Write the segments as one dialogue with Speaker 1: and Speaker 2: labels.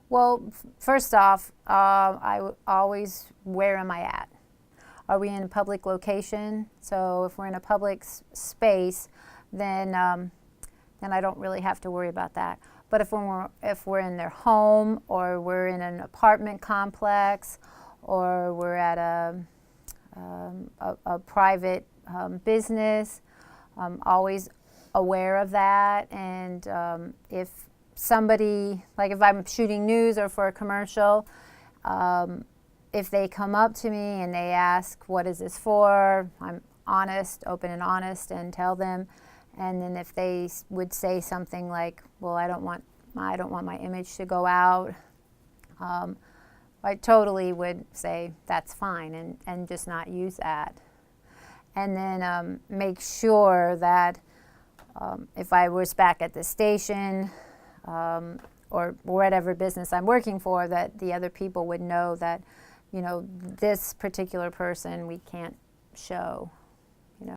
Speaker 1: Well, first off, always, where am I at? Are we in a public location? So if we're in a public space, then then I don't really have to worry about that. But if we're in their home, or we're in an apartment complex, or we're at a private business, I'm always aware of that. And if somebody, like if I'm shooting news or for a commercial, if they come up to me and they ask, what is this for? I'm honest, open and honest, and tell them. And then if they would say something like, well, I don't want my image to go out, I totally would say that's fine, and just not use that. And then make sure that if I was back at the station, or whatever business I'm working for, that the other people would know that, this particular person we can't show, you know.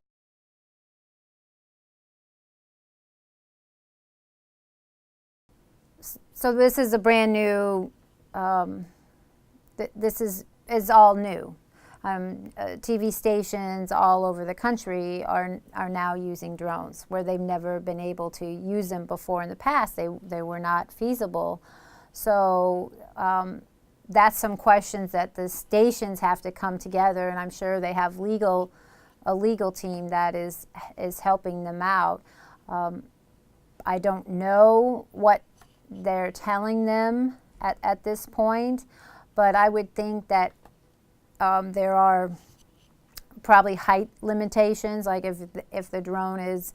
Speaker 1: So this is a brand new, this is all new. TV stations all over the country are now using drones, where they've never been able to use them before in the past. They were not feasible. So that's some questions that the stations have to come together, and I'm sure they have a legal team that is helping them out. I don't know what they're telling them at this point, but I would think that there are probably height limitations, like if the drone is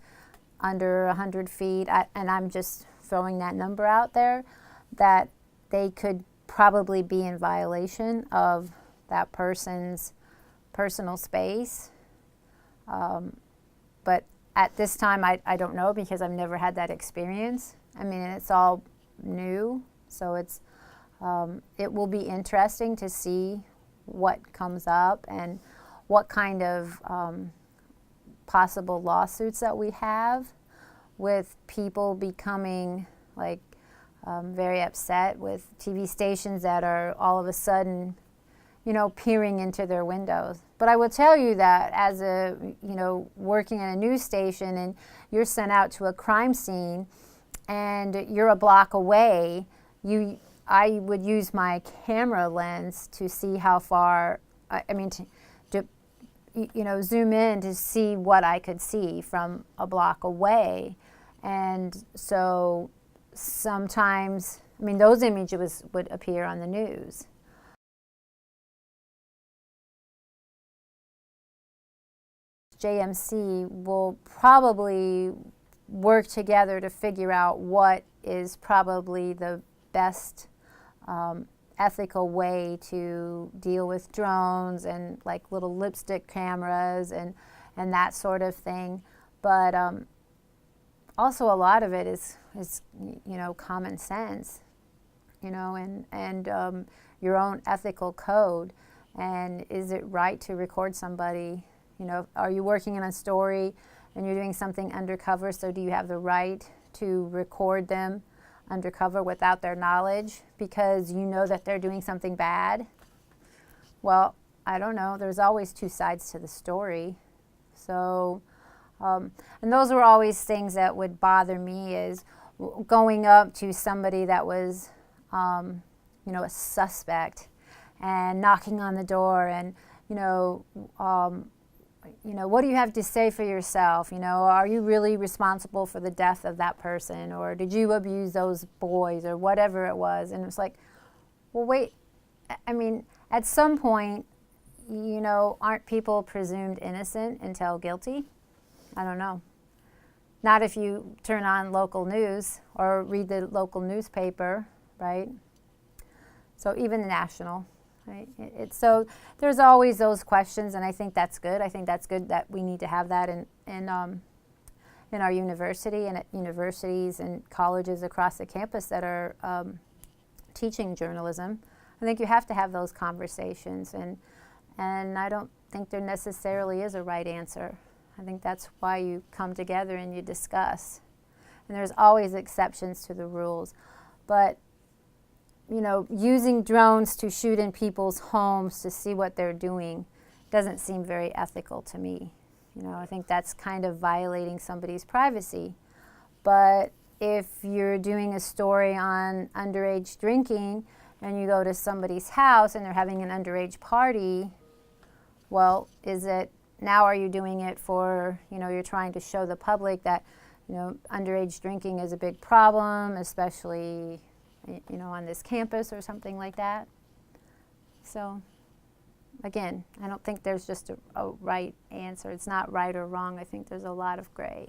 Speaker 1: under 100 feet, and I'm just throwing that number out there, that they could probably be in violation of that person's personal space. But at this time, I don't know, because I've never had that experience. I mean, it's all new, so it will be interesting to see what comes up and what kind of possible lawsuits that we have, with people becoming like very upset with TV stations that are all of a sudden, peering into their windows. But I will tell you that as working in a news station, and you're sent out to a crime scene and you're a block away, I would use my camera lens to see how far, to zoom in to see what I could see from a block away. And so sometimes, those images would appear on the news. JMC will probably work together to figure out what is probably the best ethical way to deal with drones and like little lipstick cameras and that sort of thing. But also a lot of it is common sense, and your own ethical code. And is it right to record somebody? Are you working in a story and you're doing something undercover, so do you have the right to record them undercover without their knowledge, because you know that they're doing something bad? Well, I don't know. There's always two sides to the story. So, and those were always things that would bother me, is going up to somebody that was, a suspect, and knocking on the door, and, what do you have to say for yourself? Are you really responsible for the death of that person? Or did you abuse those boys, or whatever it was? And it's like, well, wait, at some point, aren't people presumed innocent until guilty? I don't know. Not if you turn on local news or read the local newspaper, right? So even the national. Right? So there's always those questions, and I think that's good. I think that's good that we need to have that in our university, and at universities and colleges across the campus that are teaching journalism. I think you have to have those conversations, and I don't think there necessarily is a right answer. I think that's why you come together and you discuss. And there's always exceptions to the rules. But using drones to shoot in people's homes to see what they're doing doesn't seem very ethical to me. I think that's kind of violating somebody's privacy. But if you're doing a story on underage drinking and you go to somebody's house and they're having an underage party, well, are you doing it for, you're trying to show the public that, underage drinking is a big problem, especially, on this campus or something like that. So, again, I don't think there's just a right answer. It's not right or wrong. I think there's a lot of gray.